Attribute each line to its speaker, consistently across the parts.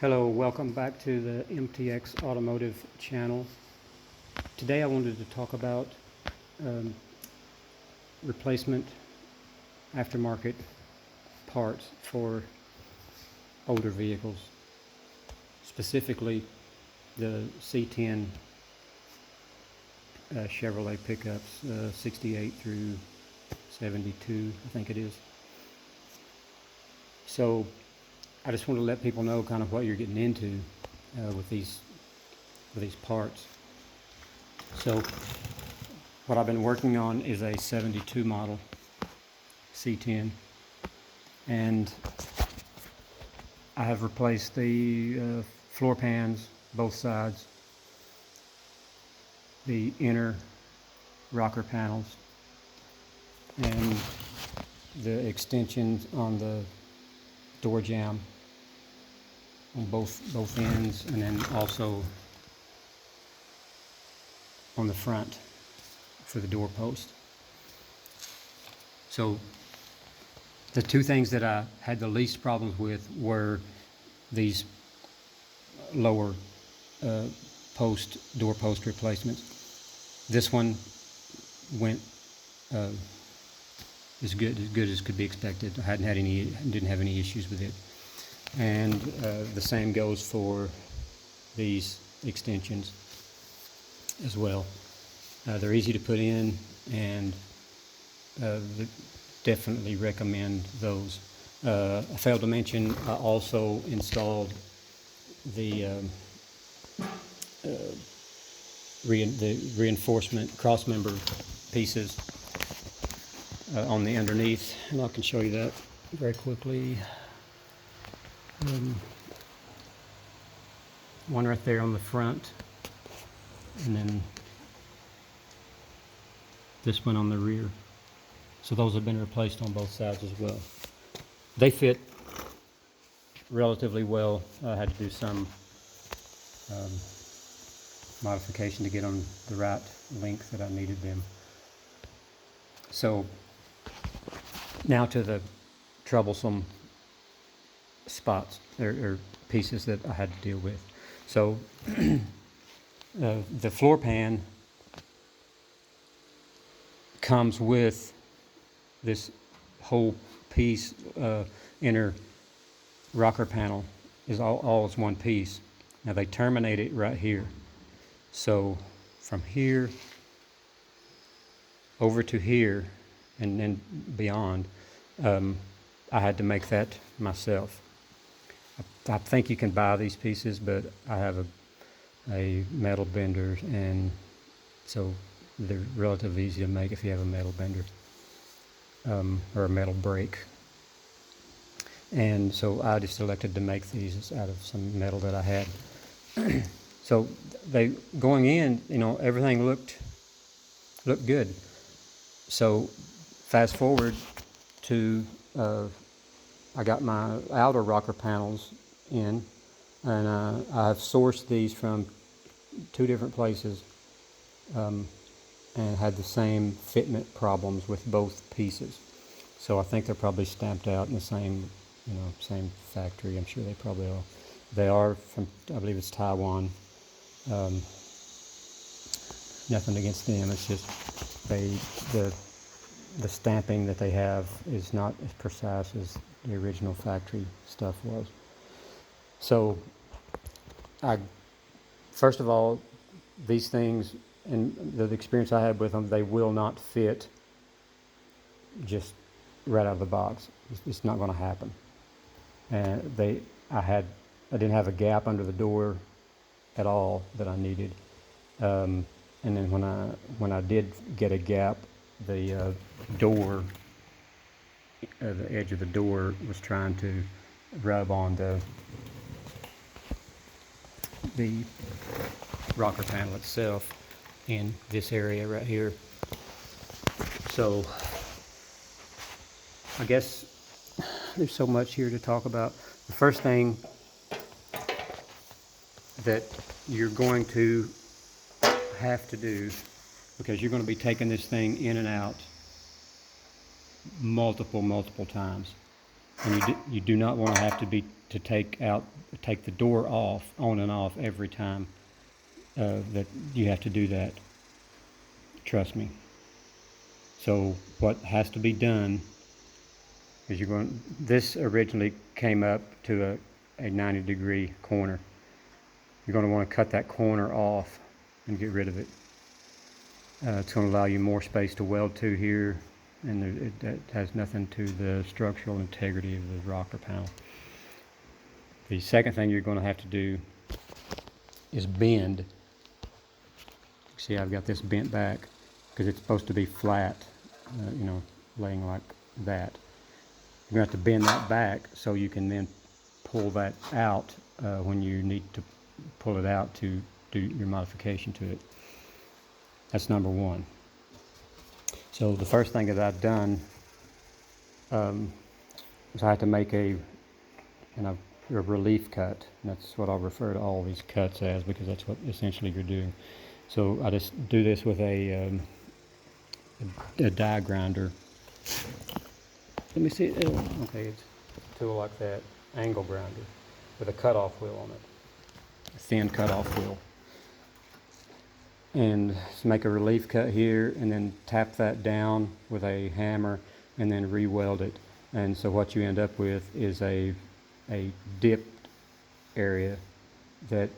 Speaker 1: Hello, welcome back to the MTX Automotive channel. Today I wanted to talk about replacement aftermarket parts for older vehicles, specifically the C10 Chevrolet pickups, 68 through 72, I think it is. So I just want to let people know kind of what you're getting into with these parts. So what I've been working on is a 72 model C10, and I have replaced the floor pans, both sides, the inner rocker panels, and the extensions on the door jamb on both ends, and then also on the front for the door post. So the two things that I had the least problems with were these lower door post replacements. This one went as good as could be expected. I didn't have any issues with it. And the same goes for these extensions as well. They're easy to put in, and definitely recommend those. I failed to mention I also installed the reinforcement cross-member pieces on the underneath, and I can show you that very quickly. One right there on the front, and then this one on the rear. So those have been replaced on both sides as well. They fit relatively well. I had to do some modification to get them the right length that I needed them. So now to the troublesome spots or pieces that I had to deal with. So the floor pan comes with this whole piece, inner rocker panel is all is one piece. Now they terminate it right here. So from here over to here and then beyond, I had to make that myself. I think you can buy these pieces, but I have a metal bender, and so they're relatively easy to make if you have a metal bender or a metal brake. And so I just elected to make these out of some metal that I had. So they going in, everything looked good. So fast forward to I got my outer rocker panels in, and I've sourced these from two different places, and had the same fitment problems with both pieces. So I think they're probably stamped out in the same factory. I'm sure they probably are. They are from, I believe it's Taiwan. Nothing against them. It's just the stamping that they have is not as precise as the original factory stuff was. So first of all, these things, and the experience I had with them, they will not fit just right out of the box. It's not going to happen. And I didn't have a gap under the door at all that I needed. And then when I did get a gap, the door, the edge of the door was trying to rub on the rocker panel itself in this area right here. So I guess there's so much here to talk about. The first thing that you're going to have to do, because you're going to be taking this thing in and out multiple times, and you do not want to have to take the door off, on and off every time that you have to do that. Trust me. So what has to be done is this originally came up to a 90-degree corner. You're going to want to cut that corner off and get rid of it. It's going to allow you more space to weld to here, and it has nothing to the structural integrity of the rocker panel. The second thing you're going to have to do is bend. See, I've got this bent back because it's supposed to be flat, laying like that. You're going to have to bend that back so you can then pull that out when you need to pull it out to do your modification to it. That's number one. So the first thing that I've done is I had to make a relief cut. And that's what I'll refer to all these cuts as, because that's what essentially you're doing. So I just do this with a die grinder. Let me see. Okay, it's a tool like that, angle grinder, with a cutoff wheel on it, a thin cutoff wheel. And just make a relief cut here, and then tap that down with a hammer, and then re-weld it. And so what you end up with is a dipped area that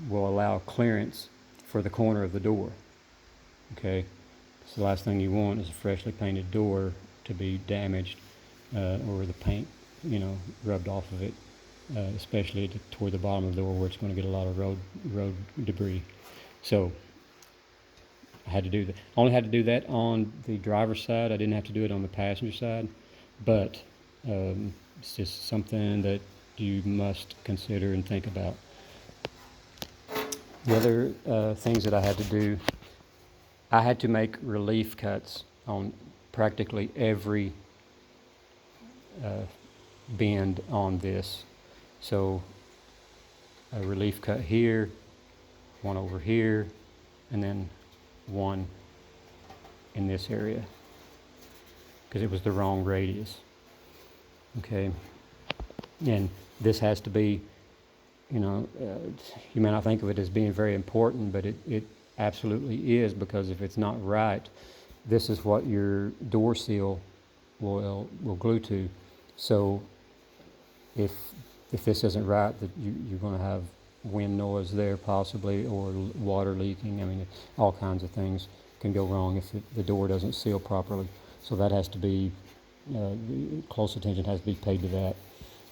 Speaker 1: will allow clearance for the corner of the door. Okay, so the last thing you want is a freshly painted door to be damaged or the paint, rubbed off of it, especially toward the bottom of the door where it's going to get a lot of road debris. So I had to do that. I only had to do that on the driver's side. I didn't have to do it on the passenger side, but it's just something that you must consider and think about. The other things that I had to do, I had to make relief cuts on practically every bend on this. So a relief cut here, one over here, and then one in this area because it was the wrong radius. Okay, and this has to be, you may not think of it as being very important, but it absolutely is, because if it's not right, this is what your door seal will glue to. So if this isn't right, that you're going to have wind noise there possibly, or water leaking. I mean, all kinds of things can go wrong if the door doesn't seal properly. So that has to be, close attention has to be paid to that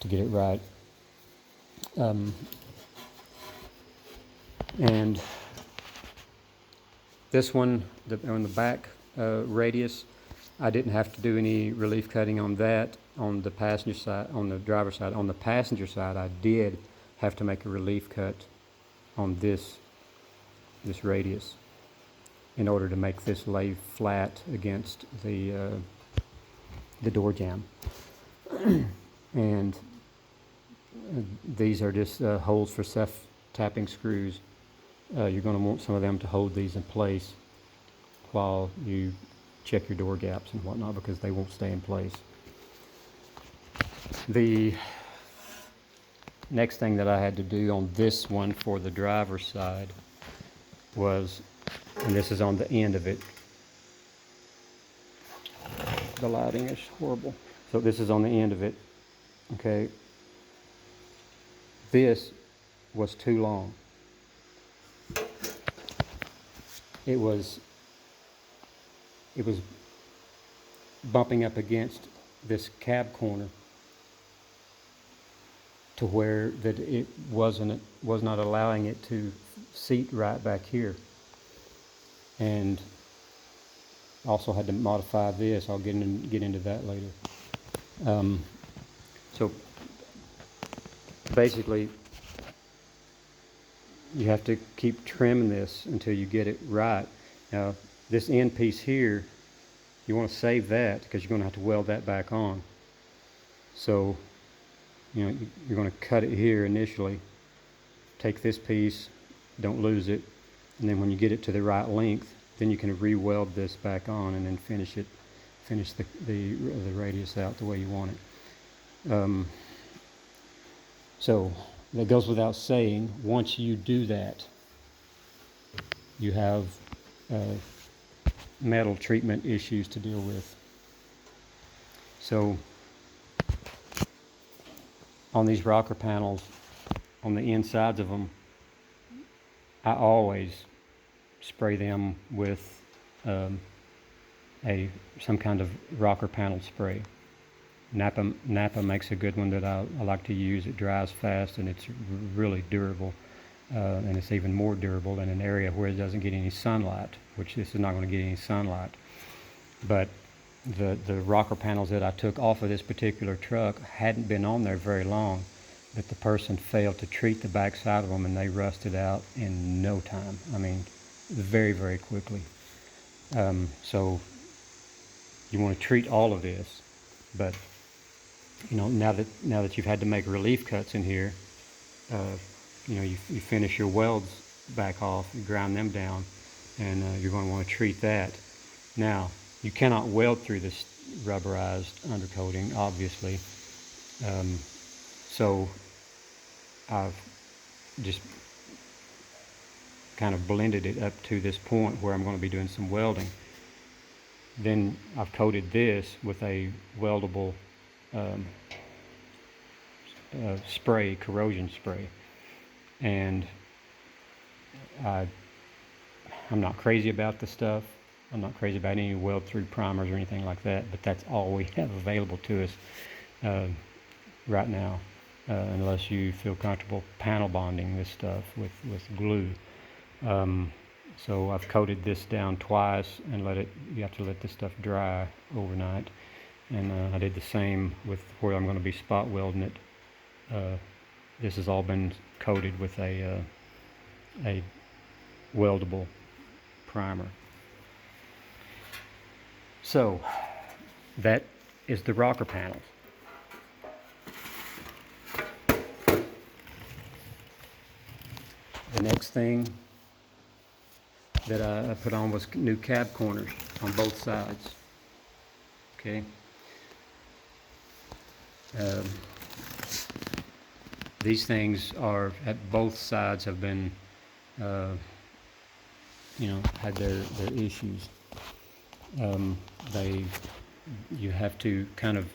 Speaker 1: to get it right. And this one, on the back radius, I didn't have to do any relief cutting on that on the passenger side, on the driver's side. On the passenger side, I did have to make a relief cut on this radius in order to make this lay flat against the door jamb. And these are just holes for self-tapping screws. You're going to want some of them to hold these in place while you check your door gaps and whatnot, because they won't stay in place. The next thing that I had to do on this one for the driver's side was, and this is on the end of it, the lighting is horrible, so this is on the end of it. Okay, this was too long. It was bumping up against this cab corner to where that it was not allowing it to seat right back here. And also had to modify this. I'll get into that later. So basically, you have to keep trimming this until you get it right. Now, this end piece here, you want to save that because you're going to have to weld that back on. So, you're going to cut it here initially. Take this piece, don't lose it, and then when you get it to the right length, then you can re-weld this back on and then finish the radius out the way you want it. So that goes without saying, once you do that, you have metal treatment issues to deal with. So on these rocker panels, on the insides of them, I always spray them with some kind of rocker panel spray. Napa makes a good one that I like to use. It dries fast and it's really durable, and it's even more durable in an area where it doesn't get any sunlight, which this is not going to get any sunlight. But the rocker panels that I took off of this particular truck hadn't been on there very long, but the person failed to treat the back side of them and they rusted out in no time. I mean, very, very quickly. So you want to treat all of this, but now that you've had to make relief cuts in here, you finish your welds back off, you grind them down, and you're going to want to treat that. Now, you cannot weld through this rubberized undercoating, obviously. So I've just kind of blended it up to this point where I'm going to be doing some welding. Then I've coated this with a weldable spray, corrosion spray. And I'm not crazy about the stuff. I'm not crazy about any weld-through primers or anything like that, but that's all we have available to us right now, unless you feel comfortable panel bonding this stuff with glue. So I've coated this down twice and you have to let this stuff dry overnight. And I did the same with where I'm going to be spot welding it. This has all been coated with a weldable primer. So that is the rocker panels. The next thing that I put on was new cab corners on both sides. Okay. These things are at both sides have been, had their issues. You have to kind of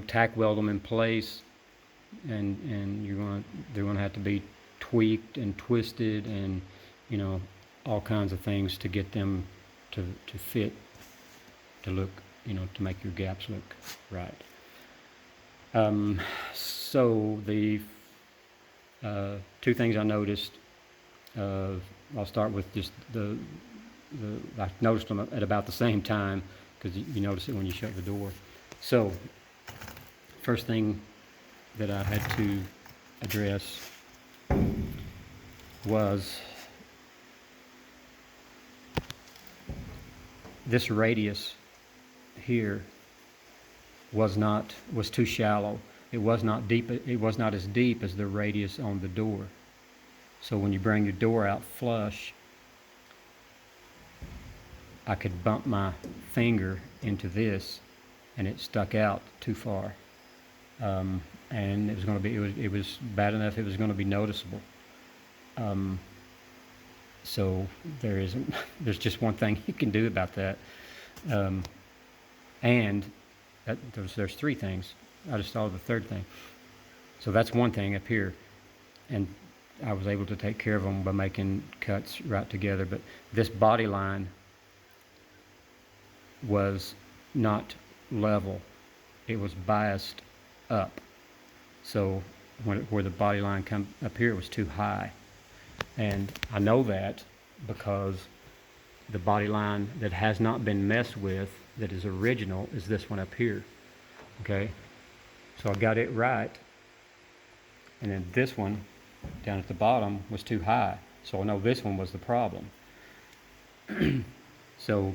Speaker 1: tack weld them in place, and they're going to have to be tweaked and twisted and all kinds of things to get them to fit, to look, to make your gaps look right. So the two things I noticed, I'll start with just I noticed them at about the same time, because you notice it when you shut the door. So first thing that I had to address was this radius here was too shallow. It was not deep. It was not as deep as the radius on the door. So when you bring your door out flush, I could bump my finger into this, and it stuck out too far, and it was going to be. It was bad enough. It was going to be noticeable. So there's just one thing you can do about that, and there's three things. I just thought of the third thing. So that's one thing up here, and I was able to take care of them by making cuts right together. But this body line was not level. It was biased up. So where the body line come up here, it was too high. And I know that because the body line that has not been messed with, that is original, is this one up here. Okay? So I got it right. And then this one down at the bottom was too high. So I know this one was the problem. So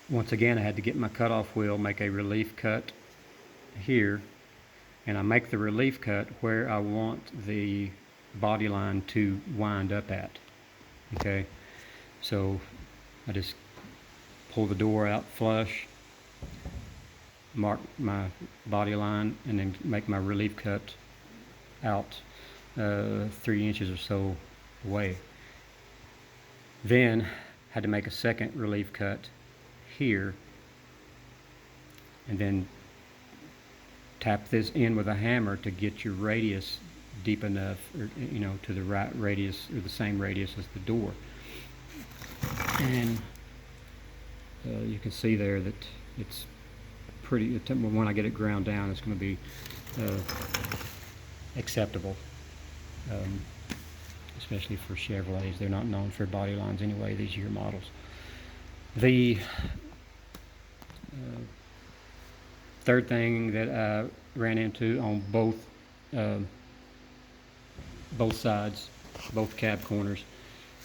Speaker 1: once again, I had to get my cutoff wheel, make a relief cut here, and I make the relief cut where I want the body line to wind up at. Okay, so I just pull the door out flush, mark my body line and then make my relief cut out 3 inches or so away. Then had to make a second relief cut here, and then tap this in with a hammer to get your radius deep enough, or, you know, to the right radius or the same radius as the door. And you can see there that it's pretty, when I get it ground down, it's going to be acceptable, especially for Chevrolets. They're not known for body lines anyway, these year models. The third thing that I ran into on both sides, both cab corners,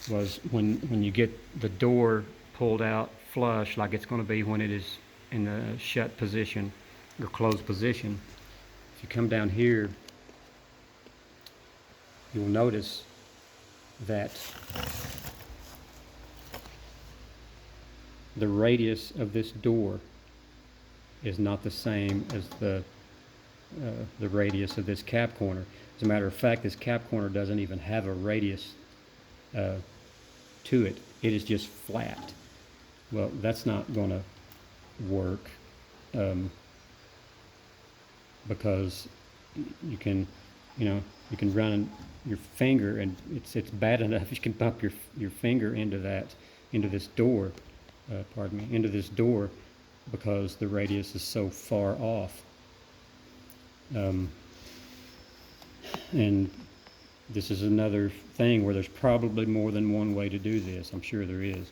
Speaker 1: was when you get the door pulled out flush, like it's going to be when it is in the shut position or closed position. If you come down here, you'll notice that the radius of this door is not the same as the radius of this cab corner. As a matter of fact, this cab corner doesn't even have a radius to it. It is just flat. Well, that's not going to work, because you can run your finger, and it's bad enough you can bump your finger into this door, into this door, because the radius is so far off. And this is another thing where there's probably more than one way to do this. I'm sure there is.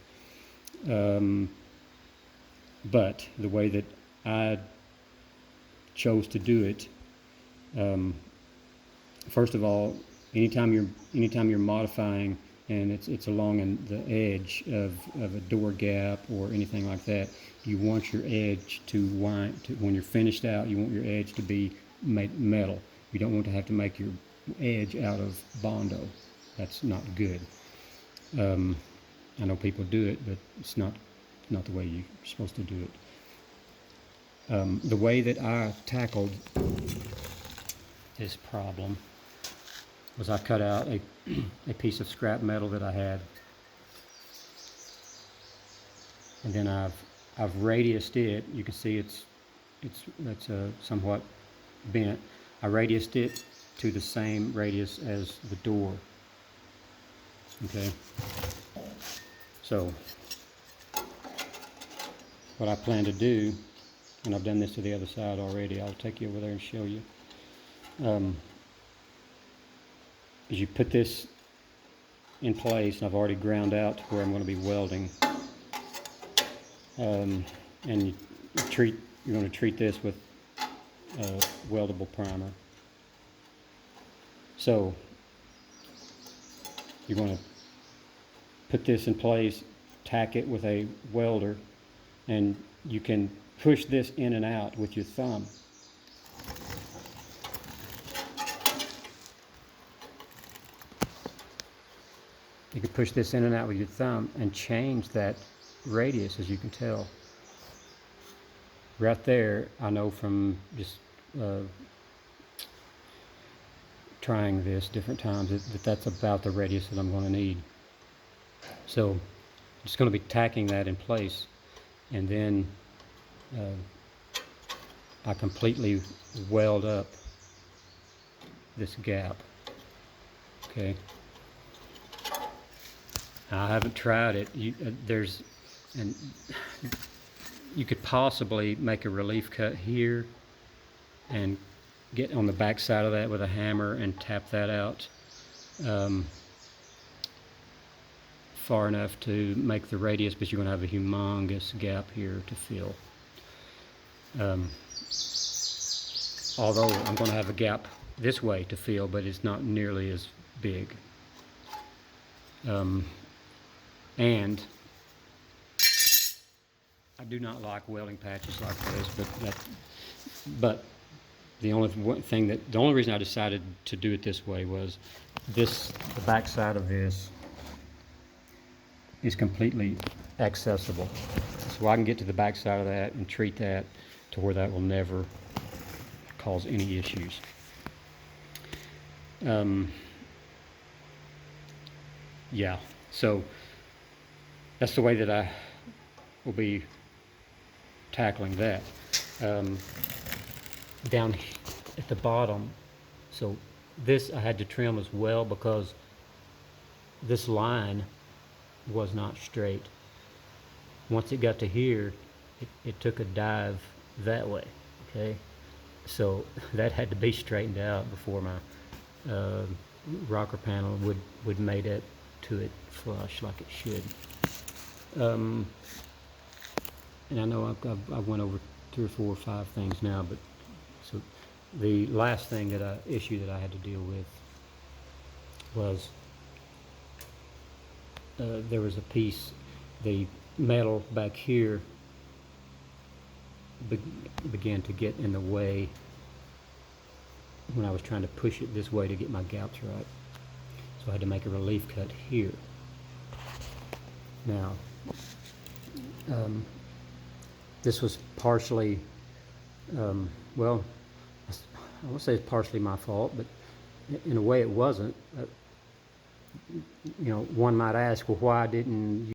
Speaker 1: But the way that I chose to do it, first of all, anytime you're modifying and it's along the edge of a door gap or anything like that, you want your edge to wind. When you're finished out, you want your edge to be made metal. You don't want to have to make your edge out of Bondo. That's not good. I know people do it, but it's not the way you're supposed to do it. The way that I tackled this problem was I cut out a piece of scrap metal that I had, and then I've radiused it. You can see it's somewhat bent. I radiused it to the same radius as the door. Okay. So what I plan to do, and I've done this to the other side already, I'll take you over there and show you, is you put this in place, and I've already ground out to where I'm going to be welding, and you're going to treat this with weldable primer. So you're going to put this in place, tack it with a welder, and you can push this in and out with your thumb. You can push this in and out with your thumb and change that radius, as you can tell. Right there, I know from just trying this different times that's about the radius that I'm going to need. So I'm just going to be tacking that in place, and then I completely weld up this gap. Okay. I haven't tried it. You could possibly make a relief cut here and get on the back side of that with a hammer and tap that out far enough to make the radius, but you're going to have a humongous gap here to fill. Although I'm going to have a gap this way to fill, but it's not nearly as big. And I do not like welding patches like this, but the only reason I decided to do it this way was the back side of this is completely accessible. So I can get to the back side of that and treat that to where that will never cause any issues. Yeah, so that's the way that I will be tackling that. Down at the bottom, so this I had to trim as well because this line was not straight. Once it got to here, it took a dive that way, okay? So that had to be straightened out before my rocker panel would mate it to it flush like it should. And I know I've went over 3 or 4 or 5 things now, but so the last thing issue that I had to deal with was there was a piece, the metal back here began to get in the way when I was trying to push it this way to get my gouts right. So I had to make a relief cut here. Now, this was partially, well, I won't say it's partially my fault, but in a way it wasn't. You know, one might ask, well, why didn't you